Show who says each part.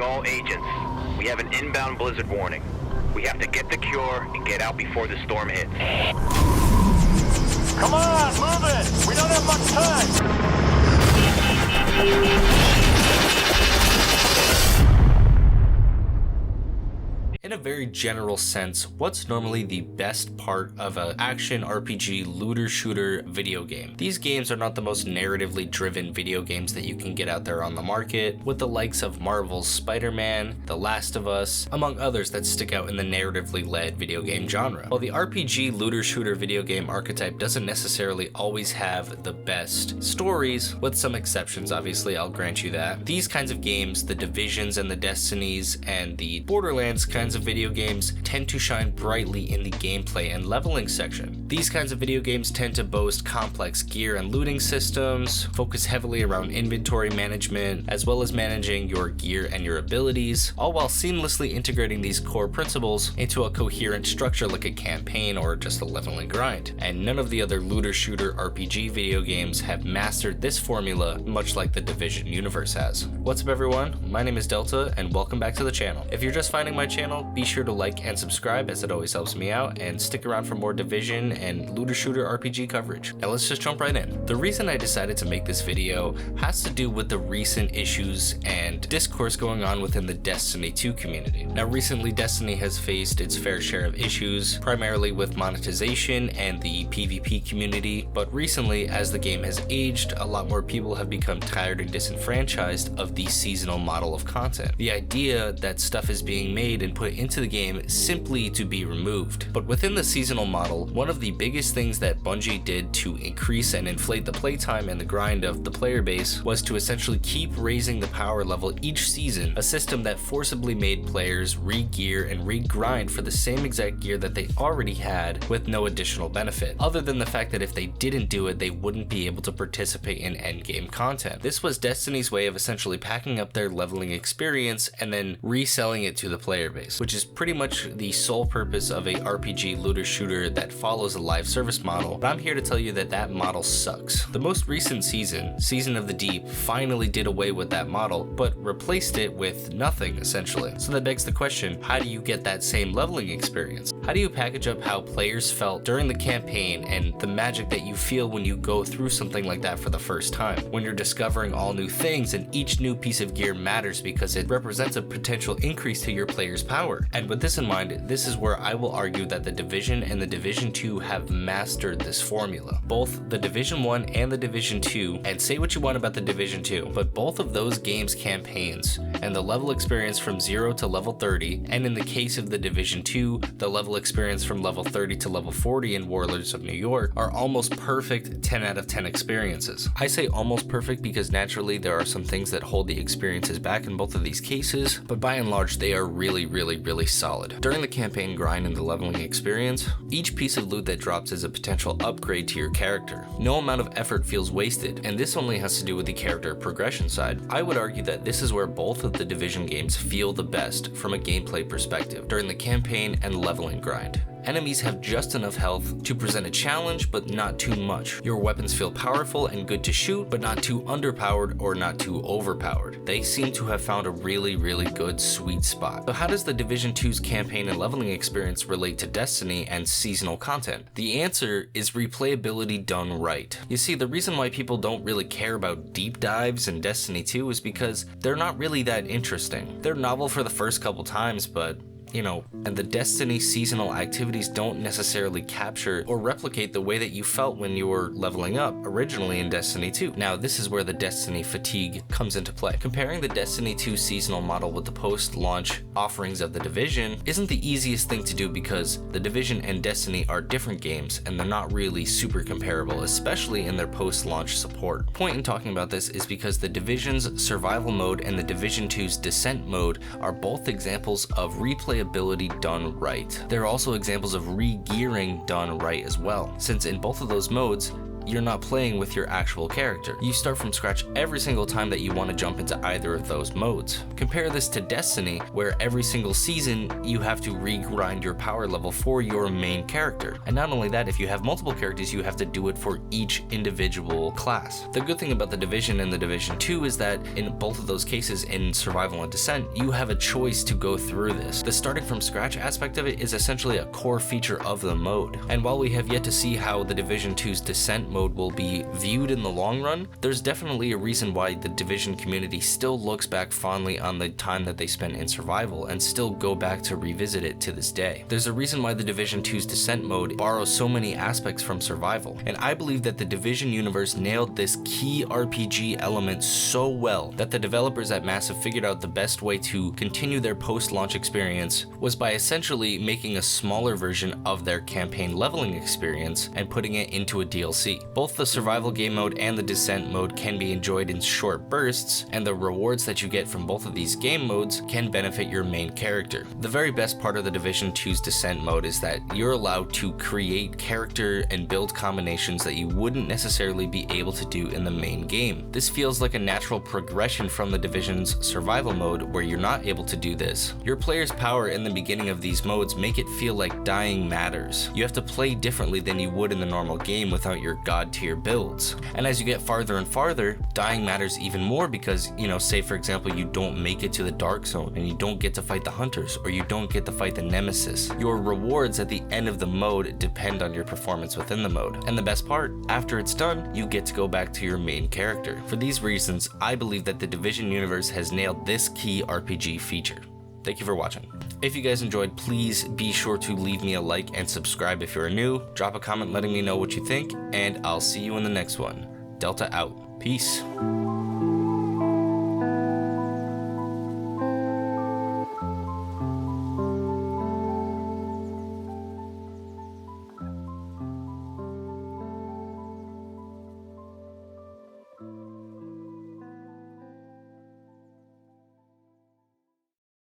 Speaker 1: all agents. We have an inbound blizzard warning. We have to get the cure and get out before the storm hits.
Speaker 2: Come on, move it! We don't have much time!
Speaker 3: In a very general sense, what's normally the best part of an action RPG looter shooter video game? These games are not the most narratively driven video games that you can get out there on the market, with the likes of Marvel's Spider-Man, The Last of Us, among others that stick out in the narratively led video game genre. While the RPG looter shooter video game archetype doesn't necessarily always have the best stories, with some exceptions obviously, I'll grant you that, these kinds of games, the Divisions and the Destinies and the Borderlands kinds of video games, tend to shine brightly in the gameplay and leveling section. These kinds of video games tend to boast complex gear and looting systems, focus heavily around inventory management, as well as managing your gear and your abilities, all while seamlessly integrating these core principles into a coherent structure like a campaign or just a leveling grind. And none of the other looter shooter RPG video games have mastered this formula, much like the Division universe has. What's up everyone, my name is Delta and welcome back to the channel. If you're just finding my channel, be sure to like and subscribe as it always helps me out, and stick around for more Division and looter shooter RPG coverage. Now let's just jump right in. The reason I decided to make this video has to do with the recent issues and discourse going on within the Destiny 2 community. Now recently Destiny has faced its fair share of issues, primarily with monetization and the PvP community, but recently as the game has aged, a lot more people have become tired and disenfranchised of the seasonal model of content. The idea that stuff is being made and put into the game simply to be removed. But within the seasonal model, one of the biggest things that Bungie did to increase and inflate the playtime and the grind of the player base was to essentially keep raising the power level each season, a system that forcibly made players re-gear and re-grind for the same exact gear that they already had with no additional benefit, other than the fact that if they didn't do it, they wouldn't be able to participate in endgame content. This was Destiny's way of essentially packing up their leveling experience and then reselling it to the player base, which is pretty much the sole purpose of a RPG looter shooter that follows a live service model, but I'm here to tell you that that model sucks. The most recent season, Season of the Deep, finally did away with that model, but replaced it with nothing essentially. So that begs the question, how do you get that same leveling experience? How do you package up how players felt during the campaign and the magic that you feel when you go through something like that for the first time, when you're discovering all new things and each new piece of gear matters because it represents a potential increase to your player's power? And with this in mind, this is where I will argue that the Division and the Division 2 have mastered this formula. Both the Division 1 and the Division 2, and say what you want about the Division 2, but both of those games' campaigns and the level experience from 0 to level 30, and in the case of the Division 2, the level experience from level 30 to level 40 in Warlords of New York, are almost perfect 10 out of 10 experiences. I say almost perfect because naturally there are some things that hold the experiences back in both of these cases, but by and large they are really solid. During the campaign grind and the leveling experience, each piece of loot that drops is a potential upgrade to your character. No amount of effort feels wasted, and this only has to do with the character progression side. I would argue that this is where both of the Division games feel the best from a gameplay perspective, during the campaign and leveling grind. Enemies have just enough health to present a challenge, but not too much. Your weapons feel powerful and good to shoot, but not too underpowered or not too overpowered. They seem to have found a really good sweet spot. So how does the Division 2's campaign and leveling experience relate to Destiny and seasonal content? The answer is replayability done right. You see, the reason why people don't really care about deep dives in Destiny 2 is because they're not really that interesting. They're novel for the first couple times, but and the Destiny seasonal activities don't necessarily capture or replicate the way that you felt when you were leveling up originally in Destiny 2. Now, this is where the Destiny fatigue comes into play. Comparing the Destiny 2 seasonal model with the post-launch offerings of the Division isn't the easiest thing to do because the Division and Destiny are different games and they're not really super comparable, especially in their post-launch support. Point in talking about this is because the Division's survival mode and the Division 2's descent mode are both examples of replayability done right. They're also examples of re-gearing done right as well, since in both of those modes, you're not playing with your actual character. You start from scratch every single time that you want to jump into either of those modes. Compare this to Destiny, where every single season you have to regrind your power level for your main character. And not only that, if you have multiple characters, you have to do it for each individual class. The good thing about the Division and the Division 2 is that in both of those cases, in Survival and Descent, you have a choice to go through this. The starting from scratch aspect of it is essentially a core feature of the mode. And while we have yet to see how the Division 2's Descent mode will be viewed in the long run, there's definitely a reason why the Division community still looks back fondly on the time that they spent in Survival and still go back to revisit it to this day. There's a reason why the Division 2's Descent mode borrows so many aspects from Survival, and I believe that the Division universe nailed this key RPG element so well that the developers at Massive figured out the best way to continue their post-launch experience was by essentially making a smaller version of their campaign leveling experience and putting it into a DLC. Both the Survival game mode and the Descent mode can be enjoyed in short bursts, and the rewards that you get from both of these game modes can benefit your main character. The very best part of the Division 2's Descent mode is that you're allowed to create character and build combinations that you wouldn't necessarily be able to do in the main game. This feels like a natural progression from the Division's Survival mode, where you're not able to do this. Your player's power in the beginning of these modes make it feel like dying matters. You have to play differently than you would in the normal game without your god tier builds. And as you get farther and farther, dying matters even more because, say for example, you don't make it to the Dark Zone and you don't get to fight the Hunters, or you don't get to fight the Nemesis. Your rewards at the end of the mode depend on your performance within the mode. And the best part, after it's done, you get to go back to your main character. For these reasons, I believe that the Division universe has nailed this key RPG feature. Thank you for watching. If you guys enjoyed, please be sure to leave me a like and subscribe if you're new. Drop a comment letting me know what you think, and I'll see you in the next one. Delta out. Peace.